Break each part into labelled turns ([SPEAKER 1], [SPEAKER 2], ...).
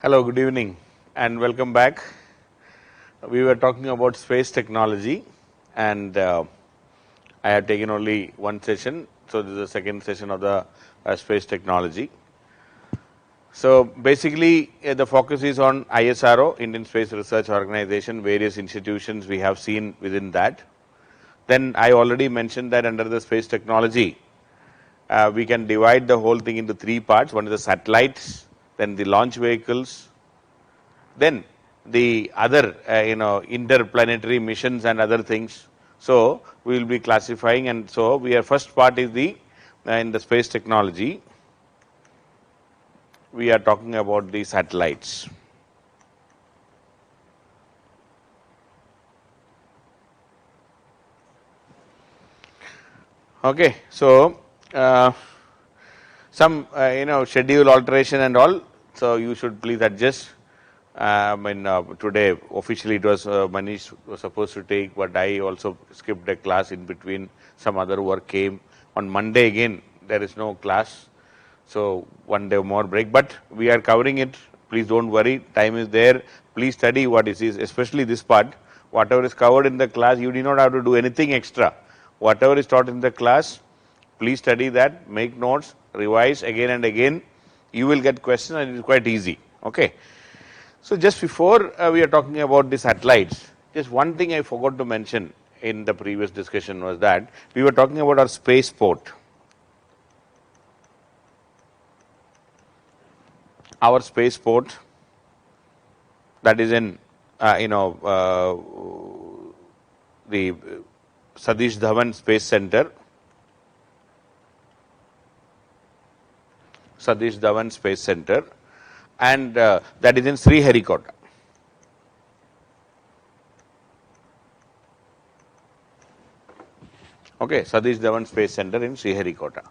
[SPEAKER 1] Hello, good evening, and welcome back. We were talking about space technology, and I have taken only one session. So, this is the second session of the space technology. So, basically, the focus is on ISRO, Indian Space Research Organization, various institutions we have seen within that. Then, I already mentioned that under the space technology, we can divide the whole thing into three parts. One is the satellites, then the launch vehicles, then the other interplanetary missions and other things. So, we will be classifying, and so we are first part is the in the space technology, we are talking about the satellites. Okay, so some schedule alteration and all, so you should please adjust. Today officially it was Manish was supposed to take, but I also skipped a class in between. Some other work came on Monday again. There is no class, so one day more break. But we are covering it. Please don't worry. Time is there. Please study what is, especially this part. Whatever is covered in the class, you do not have to do anything extra. Whatever is taught in the class, please study that. Make notes. Revise again and again. You will get questions, and it is quite easy. Okay. So, just before we are talking about the satellites, just one thing I forgot to mention in the previous discussion was that we were talking about our spaceport. Our spaceport that is in, the Satish Dhawan Space Center, Satish Dhawan Space Center, and that is in Sriharikota. Okay, Satish Dhawan Space Center in Sriharikota.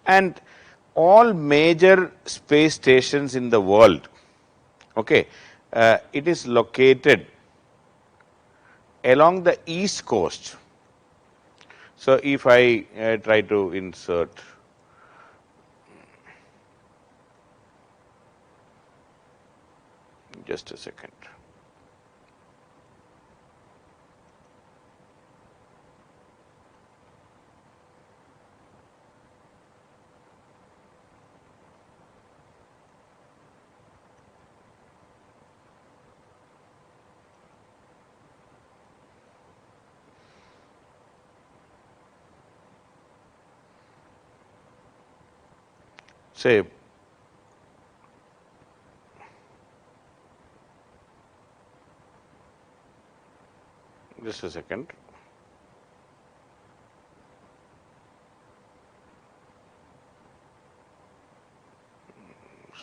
[SPEAKER 1] And all major space stations in the world, okay, it is located along the east coast. So, if I try to insert, just a second. Say, just a second.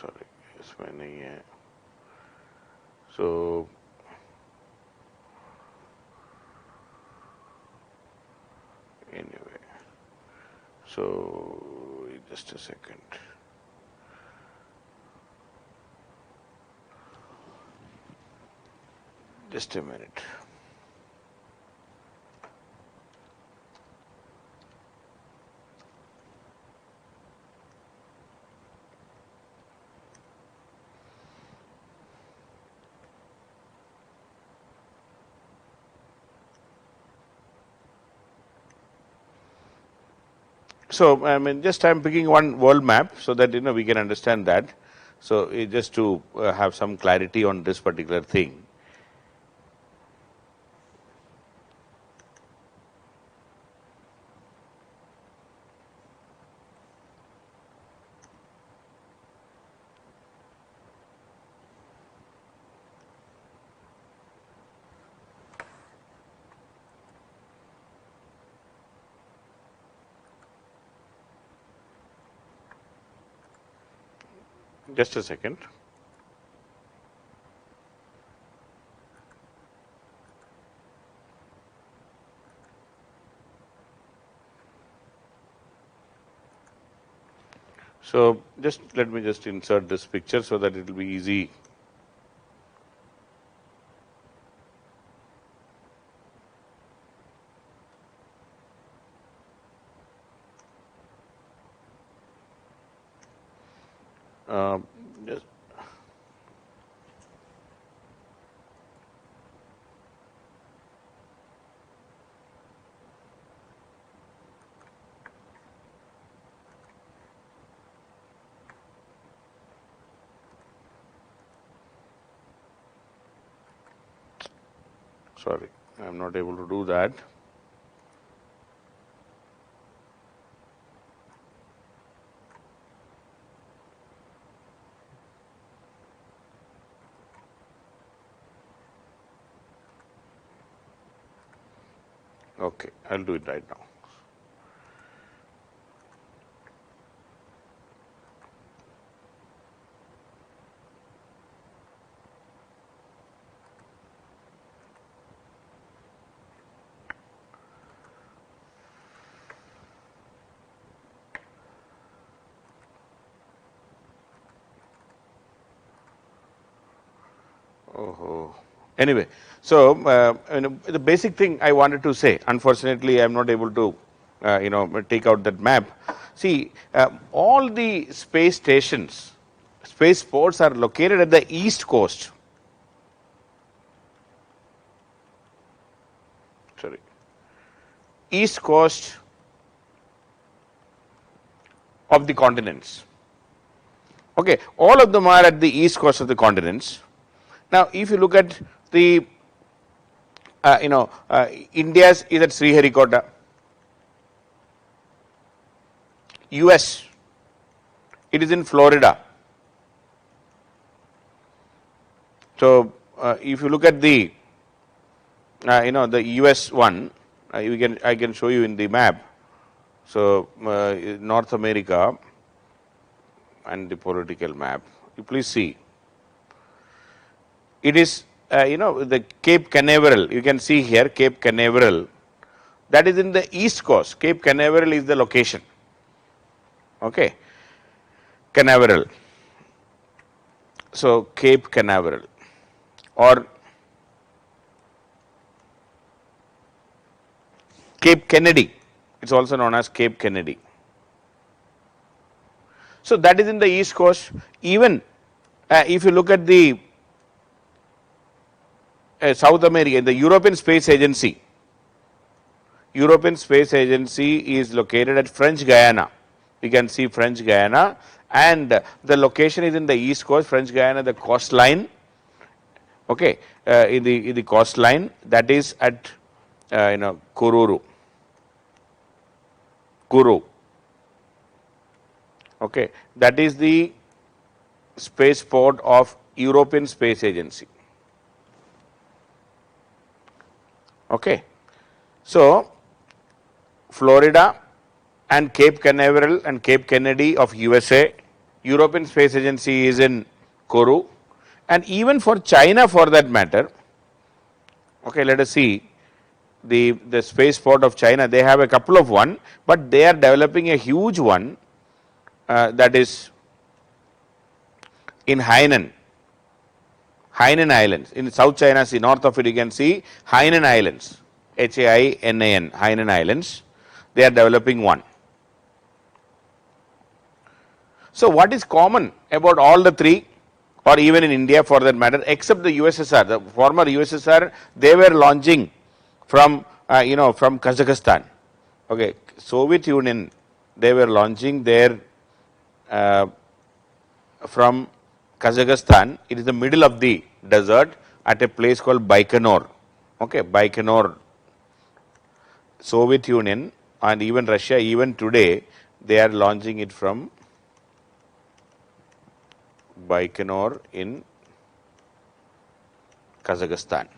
[SPEAKER 1] Sorry, इसमें नहीं है. So, anyway, so just a second. Just a minute. So, just I'm picking one world map so that we can understand that. So, just to have some clarity on this particular thing. Just a second. So, just let me just insert this picture so that it will be easy. Just Sorry, I am not able to do that. Okay, I'll do it right now. Oh, anyway, so the basic thing I wanted to say, unfortunately, I am not able to, take out that map. See, all the space stations, space ports are located at the east coast. Sorry, east coast of the continents. Okay, all of them are at the east coast of the continents. Now, if you look at the, India's is at Sriharikota, US, it is in Florida. So, if you look at the, the US one, I can show you in the map. So, North America and the political map, you please see. It is, the Cape Canaveral, you can see here Cape Canaveral, that is in the east coast. Cape Canaveral is the location. Okay, Canaveral. So, Cape Canaveral or Cape Kennedy, it is also known as Cape Kennedy. So, that is in the east coast. Even if you look at the South America, the European Space Agency. European Space Agency is located at French Guiana. You can see French Guiana, and the location is in the east coast. French Guiana, the coastline. Okay, in the coastline, that is at Kourou. Okay, that is the spaceport of European Space Agency. Okay. So, Florida and Cape Canaveral and Cape Kennedy of USA, European Space Agency is in Kourou, and even for China for that matter, okay, let us see the spaceport of China. They have a couple of one, but they are developing a huge one that is in Hainan Islands, in South China Sea. North of it you can see Hainan Islands, Hainan, Hainan Islands. They are developing one. So, what is common about all the three, or even in India for that matter, except the USSR, the former USSR, they were launching from from Kazakhstan. Okay, Soviet Union, they were launching their from Kazakhstan. It is the middle of the desert at a place called Baikonur. Okay, Baikonur. Soviet Union and even Russia, even today, they are launching it from Baikonur in Kazakhstan.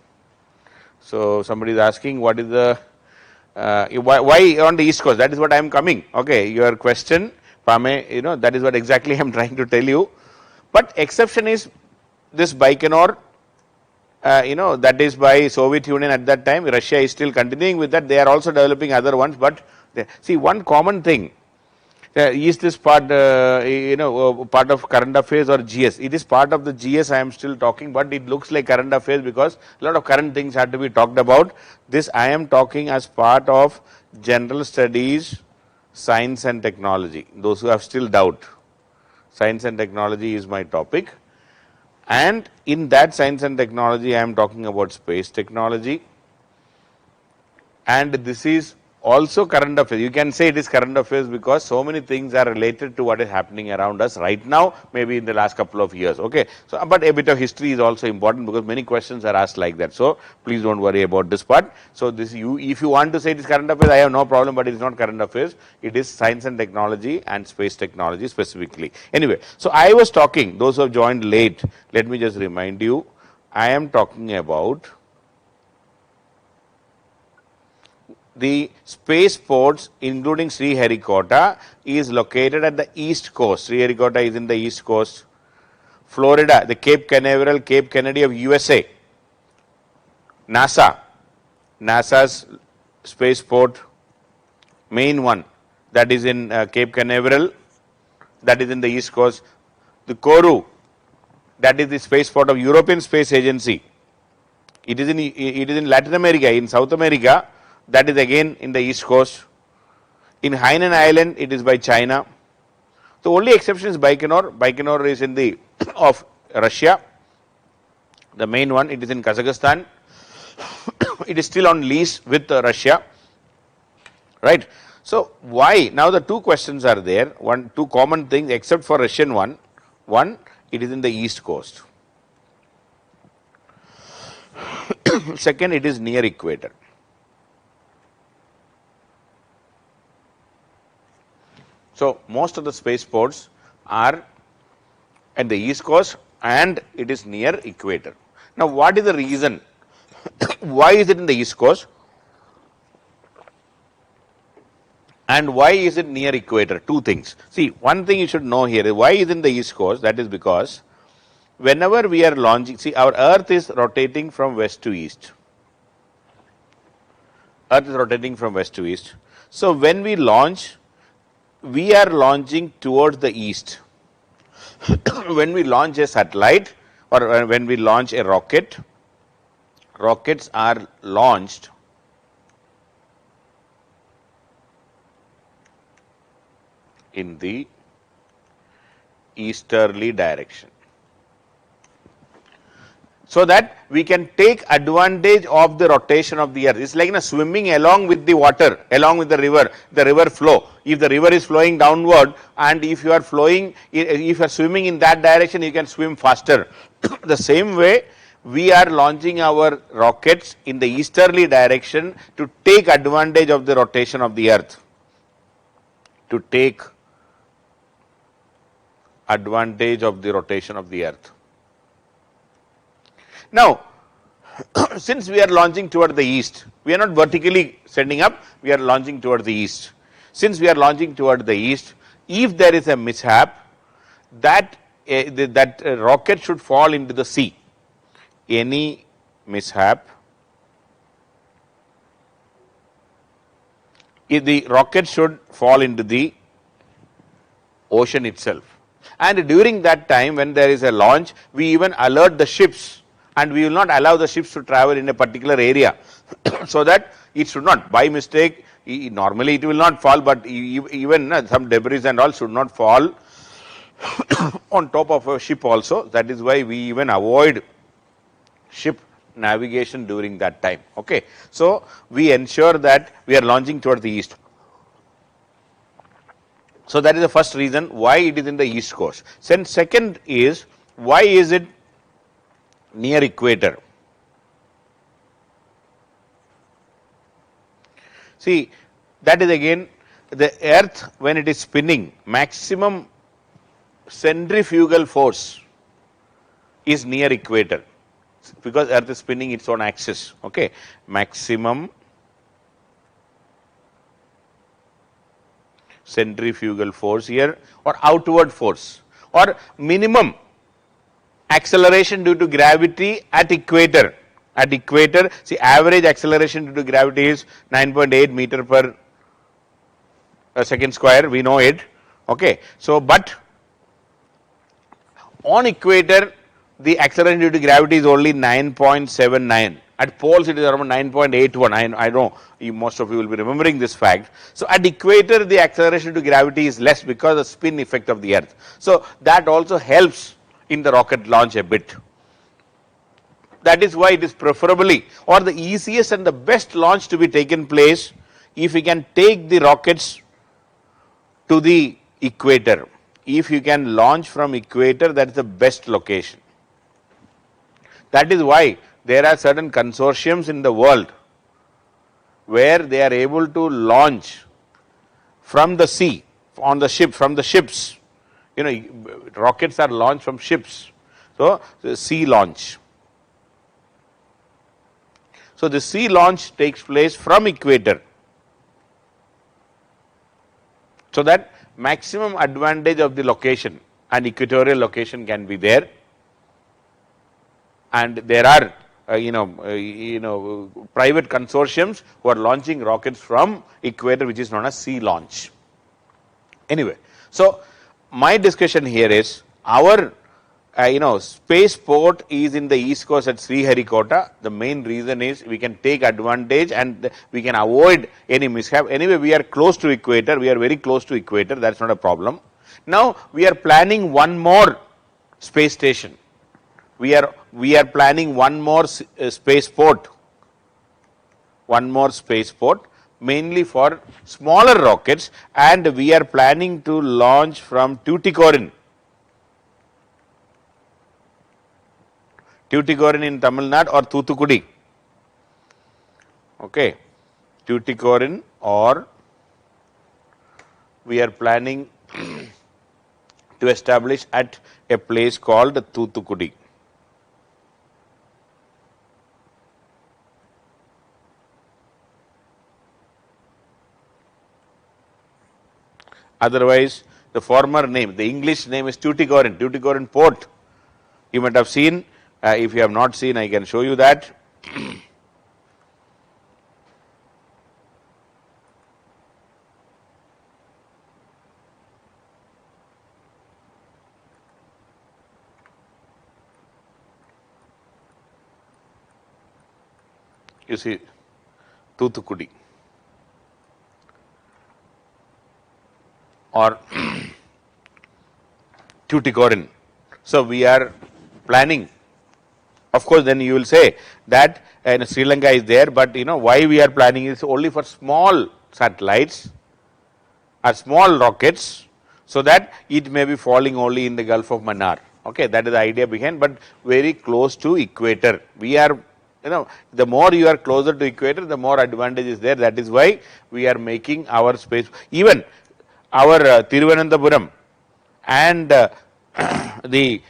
[SPEAKER 1] So, somebody is asking what is the why on the east coast? That is what I am coming. Okay, your question, Pame, that is what exactly I am trying to tell you. But exception is this Baikonur, that is by Soviet Union at that time. Russia is still continuing with that. They are also developing other ones, but see, one common thing. Is this part, part of current affairs or GS? It is part of the GS I am still talking, but it looks like current affairs because a lot of current things have to be talked about. This I am talking as part of general studies, science and technology. Those who have still doubt, science and technology is my topic. And in that science and technology, I am talking about space technology. And this is also current affairs. You can say it is current affairs because so many things are related to what is happening around us right now, maybe in the last couple of years. Okay. So, but a bit of history is also important because many questions are asked like that. So, please don't worry about this part. So, this if you want to say it is current affairs, I have no problem, but it is not current affairs. It is science and technology and space technology specifically. Anyway, so I was talking, those who have joined late, let me just remind you, I am talking about the spaceports including Sriharikota is located at the east coast. Sriharikota is in the east coast. Florida, the Cape Canaveral, Cape Kennedy of USA. NASA's spaceport, main one, that is in Cape Canaveral, that is in the east coast. The Kourou, that is the spaceport of European Space Agency. It is in Latin America, in South America. That is again in the east coast. In Hainan Island, it is by China. The only exception is Baikonur. Baikonur is in the of Russia. The main one, it is in Kazakhstan. It is still on lease with Russia, right? So why? Now the two questions are there. Two common things, except for Russian one. One, it is in the east coast. Second, it is near equator. So most of the spaceports are at the east coast and it is near equator. Now what is the reason? Why is it in the east coast? And why is it near equator? Two things. See, one thing you should know here is why is it in the east coast? That is because whenever we are launching, see, our earth is rotating from west to east. Earth is rotating from west to east. So when we launch, we are launching towards the east. When we launch a satellite or when we launch a rocket, rockets are launched in the easterly direction, so that we can take advantage of the rotation of the earth. It's like swimming along with the water, along with the river flow. If the river is flowing downward and if you are flowing, if you are swimming in that direction, you can swim faster. The same way, we are launching our rockets in the easterly direction to take advantage of the rotation of the earth. To take advantage of the rotation of the earth. Now, since we are launching toward the east, we are not vertically sending up, we are launching toward the east. Since we are launching toward the east, if there is a mishap, that rocket should fall into the sea. Any mishap, if the rocket should fall into the ocean itself. And during that time, when there is a launch, we even alert the ships, and we will not allow the ships to travel in a particular area, so that it should not, by mistake, normally it will not fall, but even some debris and all should not fall on top of a ship also. That is why we even avoid ship navigation during that time. Okay. So we ensure that we are launching toward the east. So that is the first reason why it is in the east coast. Then second is, why is it near equator? See, that is again the earth when it is spinning, maximum centrifugal force is near equator, because earth is spinning its own axis. Okay. Maximum centrifugal force here, or outward force, or minimum acceleration due to gravity at equator. At equator, see, average acceleration due to gravity is 9.8 meter per second square, we know it. Okay. So, but on equator, the acceleration due to gravity is only 9.79. At poles, it is around 9.81. I know most of you will be remembering this fact. So, at equator, the acceleration due to gravity is less because of the spin effect of the earth. So, that also helps in the rocket launch a bit. That is why it is preferably, or the easiest and the best launch to be taken place if we can take the rockets to the equator, if you can launch from equator, that is the best location. That is why there are certain consortiums in the world where they are able to launch from the sea, on the ship, from the ships. Rockets are launched from ships. So, sea launch. So, the sea launch takes place from equator. So that maximum advantage of the location and equatorial location can be there, and there are private consortiums who are launching rockets from equator, which is known as sea launch. Anyway, so my discussion here is our spaceport is in the east coast at Sriharikota. The main reason is we can take advantage and we can avoid any mishap. Anyway, we are close to equator, we are very close to equator, that is not a problem. Now, we are planning one more space station. We are planning one more spaceport, mainly for smaller rockets, and we are planning to launch from Tuticorin. Tuticorin in Tamil Nadu or Thoothukudi. Okay, Tuticorin, or we are planning to establish at a place called Thoothukudi. Otherwise, the former name, the English name is Tuticorin, Tuticorin Port. You might have seen. If you have not seen, I can show you that. You see, Thoothukudi or Tuticorin. So we are planning. Of course, then you will say that Sri Lanka is there, but why we are planning is only for small satellites or small rockets, so that it may be falling only in the Gulf of Mannar. Okay, that is the idea behind, but very close to equator. We are, the more you are closer to equator, the more advantage is there. That is why we are making our space. Even our Thiruvananthapuram and the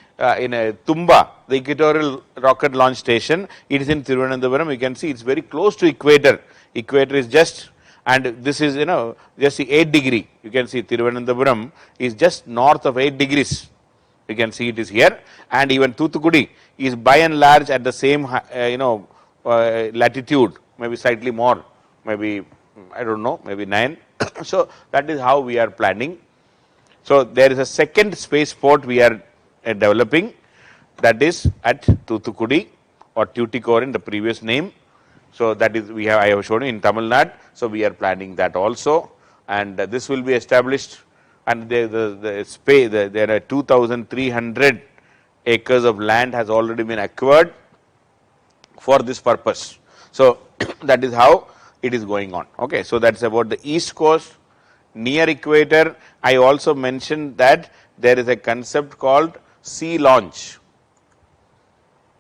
[SPEAKER 1] Tumba, the equatorial rocket launch station, it is in Thiruvananthapuram. You can see it's very close to equator. Equator is just, and this is just 8 degree. You can see Thiruvananthapuram is just north of 8 degrees. You can see it is here, and even Thoothukudi is by and large at the same latitude, maybe slightly more, maybe I don't know, maybe 9. So that is how we are planning. So there is a second spaceport we are developing, that is at Thoothukudi or Tuticorin, the previous name. So that is I have shown you in Tamil Nadu. So we are planning that also, and this will be established, and there are 2,300 acres of land has already been acquired for this purpose. So that is how it is going on. Okay, so that's about the east coast near equator. I also mentioned that there is a concept called sea launch.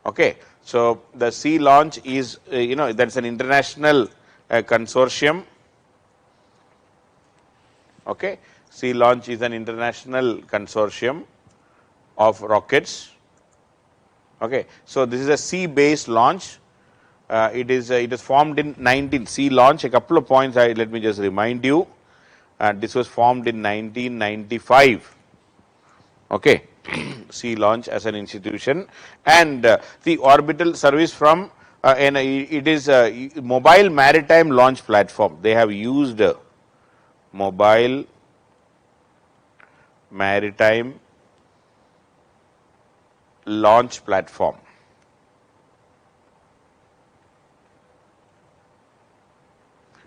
[SPEAKER 1] Okay, so the sea launch is that's an international consortium. Okay, sea launch is an international consortium of rockets. Okay, so this is a sea based launch. It is formed in sea launch. A couple of points let me just remind you. This was formed in 1995. Okay, sea launch as an institution, and the orbital service from and it is a mobile maritime launch platform. They have used mobile maritime launch platform.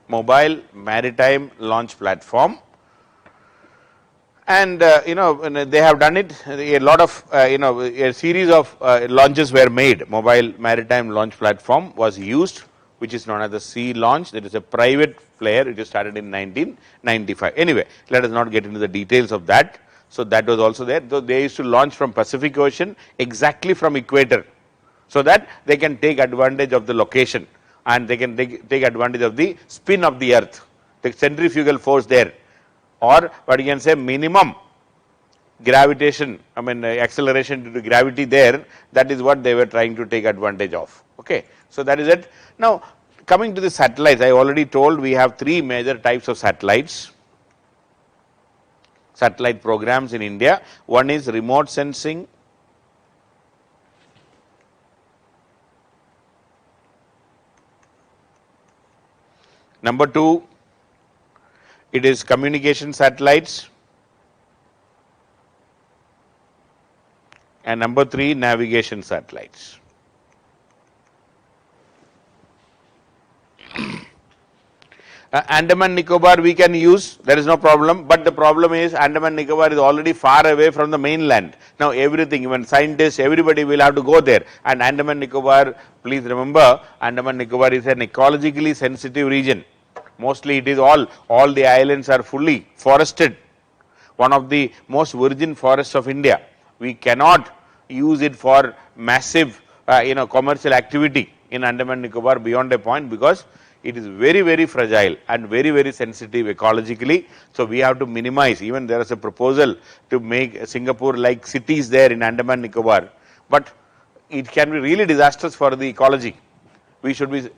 [SPEAKER 1] Mobile maritime launch platform, and they have done it. A lot of a series of launches were made. Mobile maritime launch platform was used which is known as the Sea Launch. That is a private player. It is started in 1995. Anyway, let us not get into the details of that. So that was also there. So they used to launch from Pacific Ocean exactly from equator, so that they can take advantage of the location and they can take advantage of the spin of the earth, the centrifugal force there, or what you can say minimum gravitation, acceleration due to gravity there. That is what they were trying to take advantage of. Okay. So that is it. Now coming to the satellites, I already told we have three major types of satellites, satellite programs in India. One is remote sensing, number two, it is communication satellites, and number three, navigation satellites. Andaman Nicobar we can use, there is no problem, but the problem is Andaman Nicobar is already far away from the mainland. Now everything, even scientists, everybody will have to go there, and Andaman Nicobar, please remember, Andaman Nicobar is an ecologically sensitive region. Mostly it is all the islands are fully forested, one of the most virgin forests of India. We cannot use it for massive commercial activity in Andaman Nicobar beyond a point, because it is very, very fragile and very, very sensitive ecologically. So we have to minimize. Even there is a proposal to make Singapore like cities there in Andaman Nicobar, but it can be really disastrous for the ecology. We should be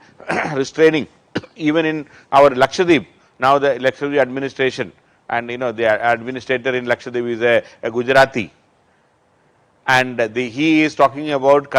[SPEAKER 1] restraining. Even in our Lakshadweep, now the Lakshadweep administration, and the administrator in Lakshadweep is a Gujarati, and he is talking about